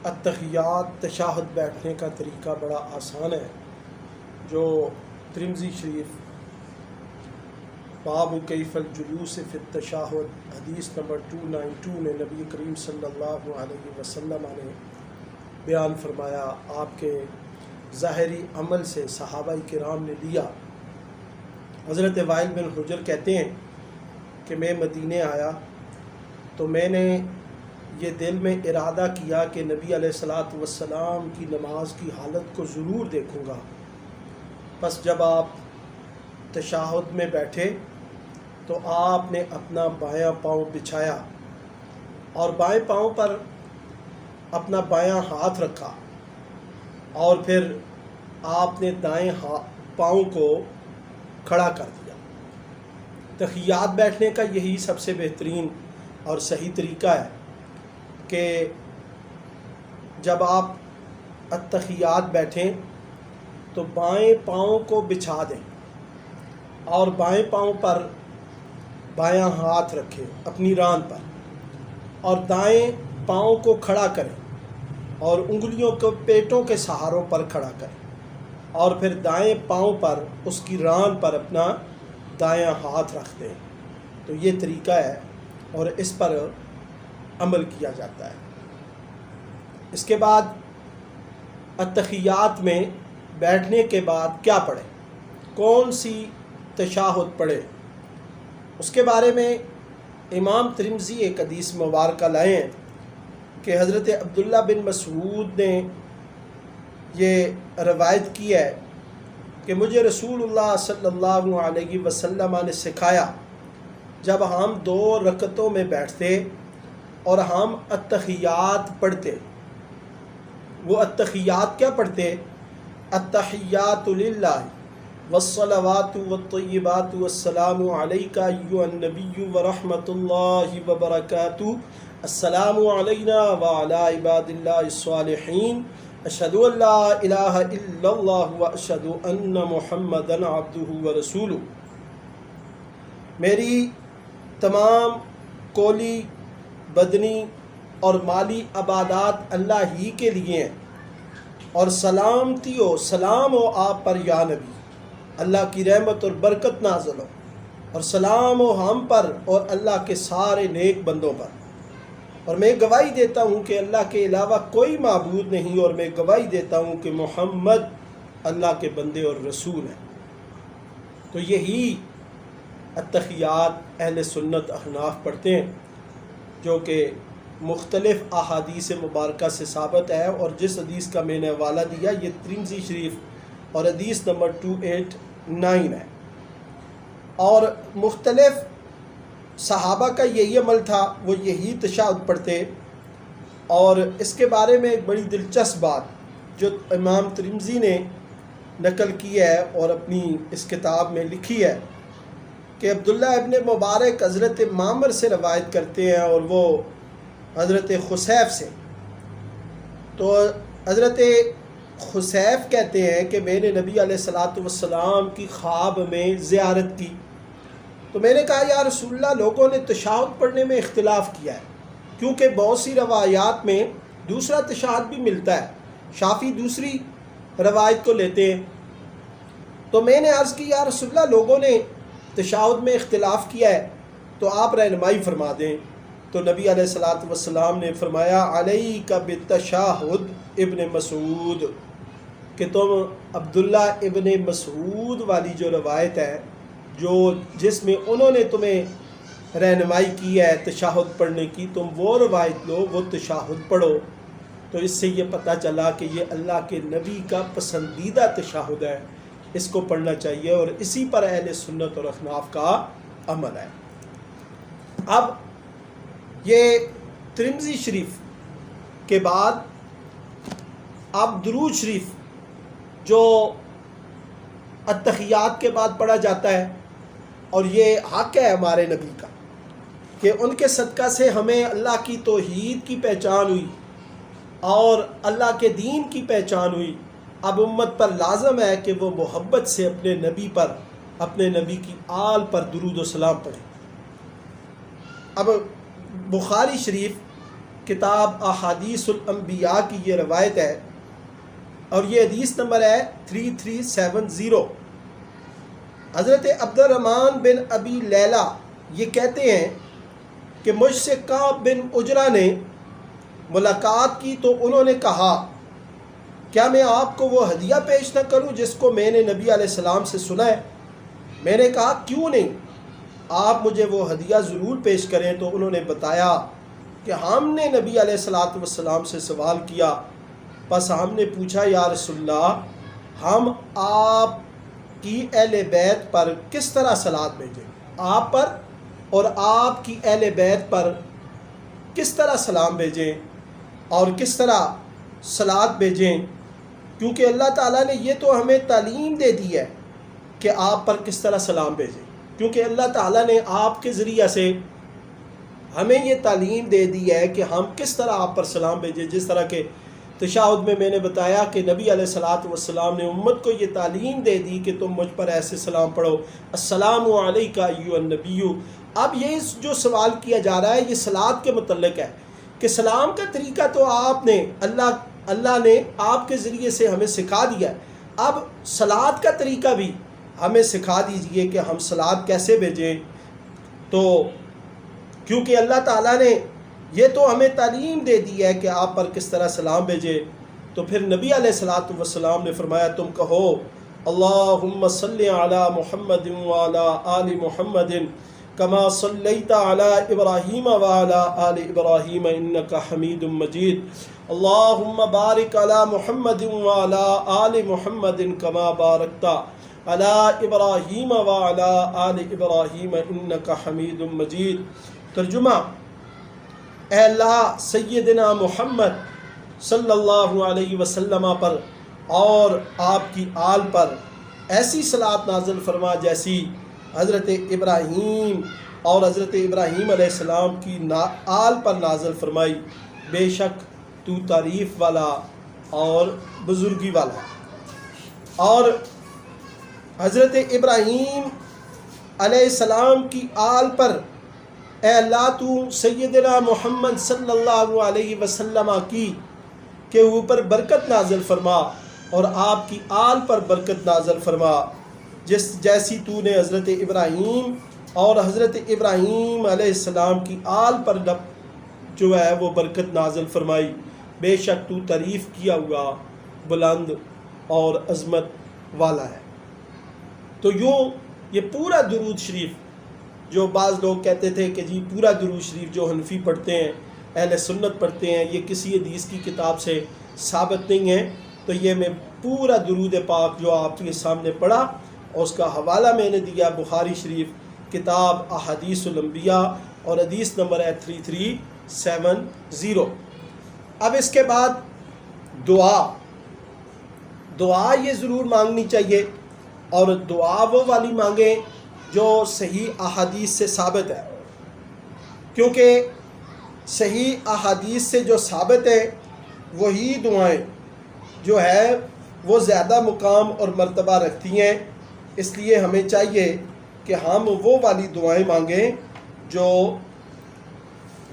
التحیات تشہد بیٹھنے کا طریقہ بڑا آسان ہے، جو ترمذی شریف باب کیف الجلوس فی التشہد حدیث نمبر 292 میں نبی کریم صلی اللہ علیہ وسلم نے بیان فرمایا۔ آپ کے ظاہری عمل سے صحابہ کرام نے لیا۔ حضرت وائل بن حجر کہتے ہیں کہ میں مدینے آیا تو میں نے یہ دل میں ارادہ کیا کہ نبی علیہ الصلاۃ والسلام کی نماز کی حالت کو ضرور دیکھوں گا۔ پس جب آپ تشہد میں بیٹھے تو آپ نے اپنا بایاں پاؤں بچھایا اور بائیں پاؤں پر اپنا بایاں ہاتھ رکھا، اور پھر آپ نے دائیں پاؤں کو کھڑا کر دیا۔ تحیات بیٹھنے کا یہی سب سے بہترین اور صحیح طریقہ ہے کہ جب آپ التحیات بیٹھیں تو بائیں پاؤں کو بچھا دیں اور بائیں پاؤں پر بایاں ہاتھ رکھیں اپنی ران پر، اور دائیں پاؤں کو کھڑا کریں اور انگلیوں کو پیٹوں کے سہاروں پر کھڑا کریں، اور پھر دائیں پاؤں پر اس کی ران پر اپنا دایاں ہاتھ رکھ دیں۔ تو یہ طریقہ ہے اور اس پر عمل کیا جاتا ہے۔ اس کے بعد التحیات میں بیٹھنے کے بعد کیا پڑھیں، کون سی تشہد پڑھیں، اس کے بارے میں امام ترمذی ایک حدیث مبارکہ لائے ہیں کہ حضرت عبداللہ بن مسعود نے یہ روایت کی ہے کہ مجھے رسول اللہ صلی اللہ علیہ وسلم نے سکھایا، جب ہم 2 رکعتوں میں بیٹھتے اور ہم التحیات پڑھتے، وہ التحیات کیا پڑھتے؟ التحیات للہ والصلوات والطیبات والسلام علیک ایھا النبی ورحمۃ اللہ وبرکاتہ، السلام علینا وعلی عباد اللہ الصالحین، اشہد ان لا الہ الا اللہ واشہد ان محمدا عبدہ ورسولہ۔ میری تمام قولی، بدنی اور مالی عبادات اللہ ہی کے لیے ہیں، اور سلام ہو آپ پر یا نبی، اللہ کی رحمت اور برکت نازل ہو، اور سلام ہو ہم پر اور اللہ کے سارے نیک بندوں پر، اور میں گواہی دیتا ہوں کہ اللہ کے علاوہ کوئی معبود نہیں، اور میں گواہی دیتا ہوں کہ محمد اللہ کے بندے اور رسول ہیں۔ تو یہی التحیات اہل سنت احناف پڑھتے ہیں، جو کہ مختلف احادیث مبارکہ سے ثابت ہے، اور جس حدیث کا میں نے حوالہ دیا یہ ترمذی شریف اور حدیث نمبر 289 ہے۔ اور مختلف صحابہ کا یہی عمل تھا، وہ یہی تشہد پڑھتے۔ اور اس کے بارے میں ایک بڑی دلچسپ بات جو امام ترمذی نے نقل کی ہے اور اپنی اس کتاب میں لکھی ہے کہ عبداللہ ابن مبارک حضرت معمر سے روایت کرتے ہیں، اور وہ حضرت خسیف سے۔ تو حضرت خسیف کہتے ہیں کہ میں نے نبی علیہ الصلاۃ والسلام کی خواب میں زیارت کی، تو میں نے کہا یا رسول اللہ، لوگوں نے تشہد پڑھنے میں اختلاف کیا ہے، کیونکہ بہت سی روایات میں دوسرا تشہد بھی ملتا ہے، شافعی دوسری روایت کو لیتے ہیں۔ تو میں نے عرض کی یا رسول اللہ، لوگوں نے تشہد میں اختلاف کیا ہے، تو آپ رہنمائی فرما دیں۔ تو نبی علیہ الصلاۃ والسلام نے فرمایا علیک بالتشہد ابن مسعود، کہ تم عبداللہ ابن مسعود والی جو روایت ہے، جس میں انہوں نے تمہیں رہنمائی کی ہے تشہد پڑھنے کی، تم وہ روایت لو، وہ تشہد پڑھو۔ تو اس سے یہ پتہ چلا کہ یہ اللہ کے نبی کا پسندیدہ تشہد ہے، اس کو پڑھنا چاہیے، اور اسی پر اہل سنت اور احناف کا عمل ہے۔ اب یہ ترمذی شریف کے بعد اب درود شریف جو التحیات کے بعد پڑھا جاتا ہے، اور یہ حق ہے ہمارے نبی کا کہ ان کے صدقہ سے ہمیں اللہ کی توحید کی پہچان ہوئی اور اللہ کے دین کی پہچان ہوئی۔ اب امت پر لازم ہے کہ وہ محبت سے اپنے نبی پر، اپنے نبی کی آل پر درود و سلام پڑھیں۔ اب بخاری شریف کتاب احادیث الانبیاء کی یہ روایت ہے اور یہ حدیث نمبر ہے 3370۔ حضرت عبد الرحمن بن ابی لیلہ یہ کہتے ہیں کہ مجھ سے کعب بن عجرہ نے ملاقات کی تو انہوں نے کہا کیا میں آپ کو وہ ہدیہ پیش نہ کروں جس کو میں نے نبی علیہ السلام سے سنا ہے؟ میں نے کہا کیوں نہیں، آپ مجھے وہ ہدیہ ضرور پیش کریں۔ تو انہوں نے بتایا کہ ہم نے نبی علیہ السلام سے سوال کیا، پس ہم نے پوچھا یا رسول اللہ ہم آپ کی اہل بیت پر کس طرح صلات بھیجیں، آپ پر اور آپ کی اہل بیت پر کس طرح سلام بھیجیں اور کس طرح صلات بھیجیں، کیونکہ اللہ تعالیٰ نے یہ تو ہمیں تعلیم دے دی ہے کہ آپ پر کس طرح سلام بھیجیں، کیونکہ اللہ تعالیٰ نے آپ کے ذریعہ سے ہمیں یہ تعلیم دے دی ہے کہ ہم کس طرح آپ پر سلام بھیجیں۔ جس طرح کہ تشہد میں نے بتایا کہ نبی علیہ السلام نے امت کو یہ تعلیم دے دی کہ تم مجھ پر ایسے سلام پڑھو، السلام علیکہ ایھا النبی۔ اب یہ جو سوال کیا جا رہا ہے یہ صلات کے متعلق ہے کہ سلام کا طریقہ تو آپ نے اللہ نے آپ کے ذریعے سے ہمیں سکھا دیا ہے، اب صلات کا طریقہ بھی ہمیں سکھا دیجئے کہ ہم صلات کیسے بھیجیں۔ تو کیونکہ اللہ تعالیٰ نے یہ تو ہمیں تعلیم دے دی ہے کہ آپ پر کس طرح سلام بھیجیں، تو پھر نبی علیہ السلام نے فرمایا تم کہو اللہم صلی علی محمد وعلی آل محمد کما صلیت علی ابراہیم وعلی آل ابراہیم انکا حمید مجید، اللہم بارک علی محمد وعلی آل محمد کما بارکت علی ابراہیم وعلی آل ابراہیم انکا حمید مجید۔ ترجمہ، اے اللہ سیدنا محمد صلی اللہ علیہ وسلم پر اور آپ کی آل پر ایسی صلات نازل فرما جیسی حضرت ابراہیم اور حضرت ابراہیم علیہ السلام کی آل پر نازل فرمائی، بے شک تو تعریف والا اور بزرگی والا۔ اور حضرت ابراہیم علیہ السلام کی آل پر اے اللہ تو سیدنا محمد صلی اللہ علیہ وسلم کی کے اوپر برکت نازل فرما اور آپ کی آل پر برکت نازل فرما جیسی تو نے حضرت ابراہیم اور حضرت ابراہیم علیہ السلام کی آل پر جو ہے وہ برکت نازل فرمائی، بے شک تو تعریف کیا ہوا بلند اور عظمت والا ہے۔ تو یہ پورا درود شریف جو بعض لوگ کہتے تھے کہ جی پورا درود شریف جو حنفی پڑھتے ہیں اہل سنت پڑھتے ہیں یہ کسی حدیث کی کتاب سے ثابت نہیں ہے، تو یہ میں پورا درود پاک جو آپ کے سامنے پڑھا اور اس کا حوالہ میں نے دیا بخاری شریف کتاب احادیث الانبیاء اور حدیث نمبر ہے 3370۔ اب اس کے بعد دعا یہ ضرور مانگنی چاہیے، اور دعا وہ والی مانگیں جو صحیح احادیث سے ثابت ہے، کیونکہ صحیح احادیث سے جو ثابت ہے وہی دعائیں جو ہے وہ زیادہ مقام اور مرتبہ رکھتی ہیں، اس لیے ہمیں چاہیے کہ ہم وہ والی دعائیں مانگیں جو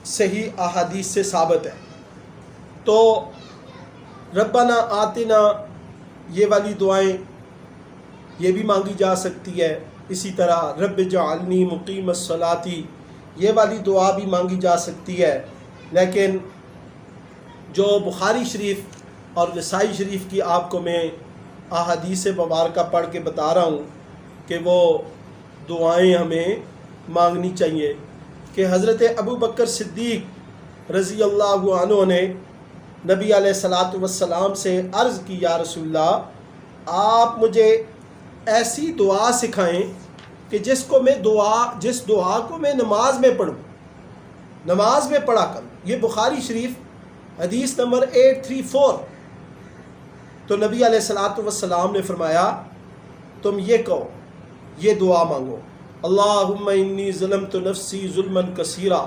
صحیح احادیث سے ثابت ہے۔ تو ربنا آتنا یہ والی دعائیں یہ بھی مانگی جا سکتی ہے، اسی طرح رب جعلنی مقیم الصلاۃ یہ والی دعا بھی مانگی جا سکتی ہے، لیکن جو بخاری شریف اور نسائی شریف کی آپ کو میں احادیث مبارکہ پڑھ کے بتا رہا ہوں کہ وہ دعائیں ہمیں مانگنی چاہیے، کہ حضرت ابو بکر صدیق رضی اللہ عنہ نے نبی علیہ السلام سے عرض کی یا رسول اللہ آپ مجھے ایسی دعا سکھائیں کہ جس دعا کو میں نماز میں پڑھوں، نماز میں پڑھا کروں۔ یہ بخاری شریف حدیث نمبر 834۔ تو نبی علیہ السلام نے فرمایا تم یہ کہو، یہ دعا مانگو، اللہم انی ظلمت نفسی ظلما کثیرا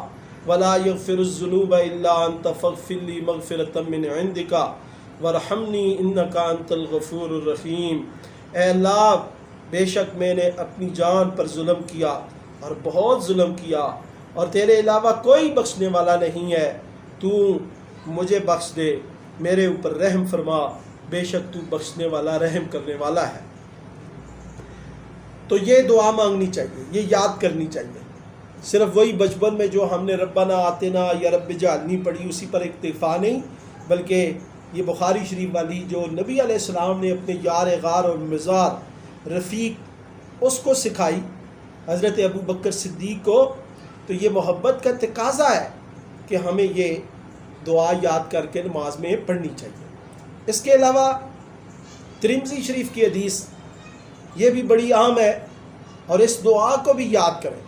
ولا یغفر الذنوب الا انت فاغفر لی مغفرۃ من عندک وارحمنی انک انت الغفور الرحیم۔ اے اللہ بے شک میں نے اپنی جان پر ظلم کیا اور بہت ظلم کیا، اور تیرے علاوہ کوئی بخشنے والا نہیں ہے، تو مجھے بخش دے، میرے اوپر رحم فرما، بے شک تو بخشنے والا رحم کرنے والا ہے۔ تو یہ دعا مانگنی چاہیے، یہ یاد کرنی چاہیے۔ صرف وہی بچپن میں جو ہم نے ربنا آتنا یا رب اجعلنی پڑھی اسی پر اکتفا نہیں، بلکہ یہ بخاری شریف والی جو نبی علیہ السلام نے اپنے یار غار اور مزار رفیق اس کو سکھائی حضرت ابو بکر صدیق کو، تو یہ محبت کا تقاضا ہے کہ ہمیں یہ دعا یاد کر کے نماز میں پڑھنی چاہیے۔ اس کے علاوہ ترمذی شریف کی حدیث یہ بھی بڑی عام ہے، اور اس دعا کو بھی یاد کریں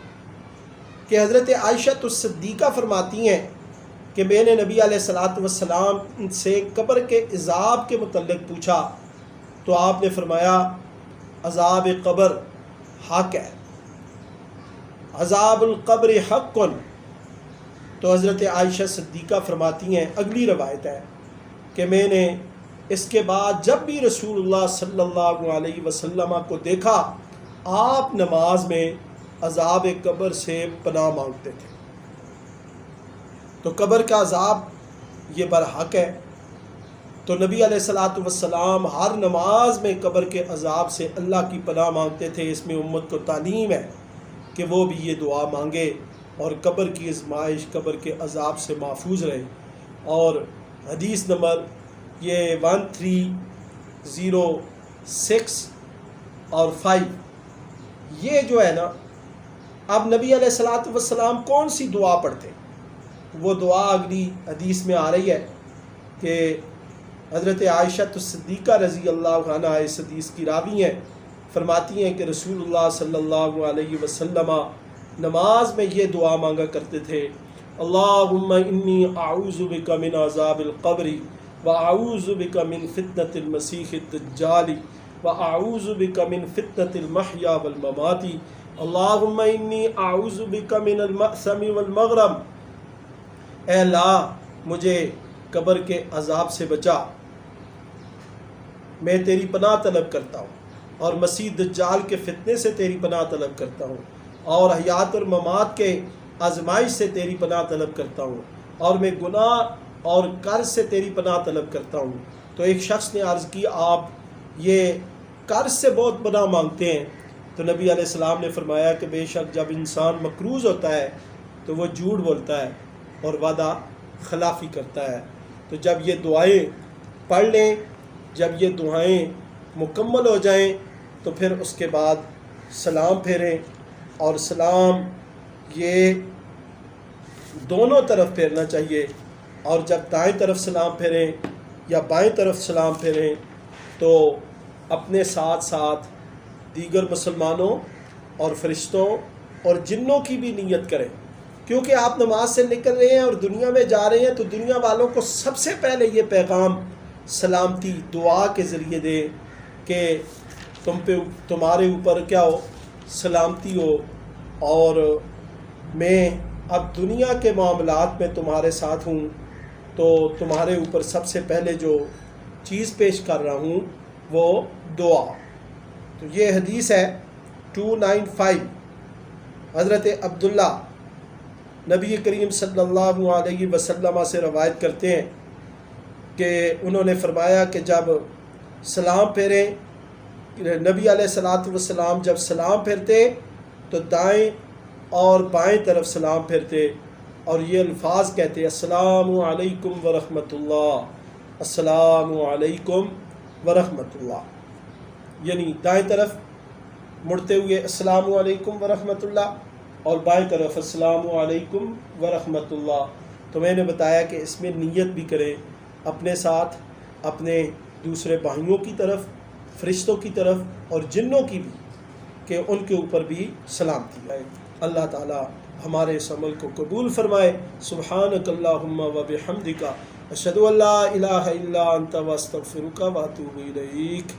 کہ حضرت عائشہ الصدیقہ فرماتی ہیں کہ میں نے نبی علیہ الصلوۃ والسلام سے قبر کے عذاب کے متعلق پوچھا تو آپ نے فرمایا عذاب قبر حق ہے، عذاب القبر حق۔ تو حضرت عائشہ صدیقہ فرماتی ہیں، اگلی روایت ہے کہ میں نے اس کے بعد جب بھی رسول اللہ صلی اللہ علیہ وسلم کو دیکھا آپ نماز میں عذاب قبر سے پناہ مانگتے تھے۔ تو قبر کا عذاب یہ برحق ہے، تو نبی علیہ الصلوۃ والسلام ہر نماز میں قبر کے عذاب سے اللہ کی پناہ مانگتے تھے۔ اس میں امت کو تعلیم ہے کہ وہ بھی یہ دعا مانگے اور قبر کی آزمائش، قبر کے عذاب سے محفوظ رہے۔ اور حدیث نمبر یہ 1306 اور 5 یہ جو ہے نا، اب نبی علیہ الصلوۃ والسلام کون سی دعا پڑھتے؟ وہ دعا اگلی حدیث میں آ رہی ہے کہ حضرت عائشہ الصدیقہ رضی اللہ عنہ اس حدیث کی راوی ہیں، فرماتی ہیں کہ رسول اللہ صلی اللہ علیہ وسلم نماز میں یہ دعا مانگا کرتے تھے، اللہم انی اعوذ بک من عذاب القبر واعوذ بک من فتنة المسیح الدجال واعوذ بک من فتنة المحیا والممات اللہم انی اعوذ بک من المأثم والمغرم۔ اے اللہ مجھے قبر کے عذاب سے بچا، میں تیری پناہ طلب کرتا ہوں، اور مسیح دجال کے فتنے سے تیری پناہ طلب کرتا ہوں، اور حیات اور ممات کے آزمائش سے تیری پناہ طلب کرتا ہوں، اور میں گناہ اور قرض سے تیری پناہ طلب کرتا ہوں۔ تو ایک شخص نے عرض کی آپ یہ قرض سے بہت پناہ مانگتے ہیں؟ تو نبی علیہ السلام نے فرمایا کہ بے شک جب انسان مقروض ہوتا ہے تو وہ جھوٹ بولتا ہے اور وعدہ خلافی کرتا ہے۔ تو جب یہ دعائیں پڑھ لیں، جب یہ دعائیں مکمل ہو جائیں تو پھر اس کے بعد سلام پھیریں، اور سلام یہ دونوں طرف پھیرنا چاہیے، اور جب دائیں طرف سلام پھیریں یا بائیں طرف سلام پھیریں تو اپنے ساتھ ساتھ دیگر مسلمانوں اور فرشتوں اور جنوں کی بھی نیت کریں، کیونکہ آپ نماز سے نکل رہے ہیں اور دنیا میں جا رہے ہیں، تو دنیا والوں کو سب سے پہلے یہ پیغام سلامتی دعا کے ذریعے دیں کہ تمہارے اوپر کیا ہو، سلامتی ہو، اور میں اب دنیا کے معاملات میں تمہارے ساتھ ہوں، تو تمہارے اوپر سب سے پہلے جو چیز پیش کر رہا ہوں وہ دعا۔ تو یہ حدیث ہے 295، حضرت عبداللہ نبی کریم صلی اللہ علیہ وسلم سے روایت کرتے ہیں کہ انہوں نے فرمایا کہ جب سلام پھیریں، نبی علیہ الصلوۃ والسلام جب سلام پھیرتے تو دائیں اور بائیں طرف سلام پھیرتے، اور یہ الفاظ کہتے السلام علیکم ورحمۃ اللہ، السلام علیکم ورحمۃ اللہ، یعنی دائیں طرف مڑتے ہوئے السلام علیکم ورحمۃ اللہ اور بائیں طرف السلام علیکم ورحمۃ اللہ۔ تو میں نے بتایا کہ اس میں نیت بھی کریں اپنے ساتھ، اپنے دوسرے بھائیوں کی طرف، فرشتوں کی طرف اور جنوں کی بھی، کہ ان کے اوپر بھی سلامتی آئے۔ اللہ تعالی ہمارے اس عمل کو قبول فرمائے۔ سبحانک اللہم و بحمدک، اشہد ان لا الہ الا انت واستغفرک واتوب الیک۔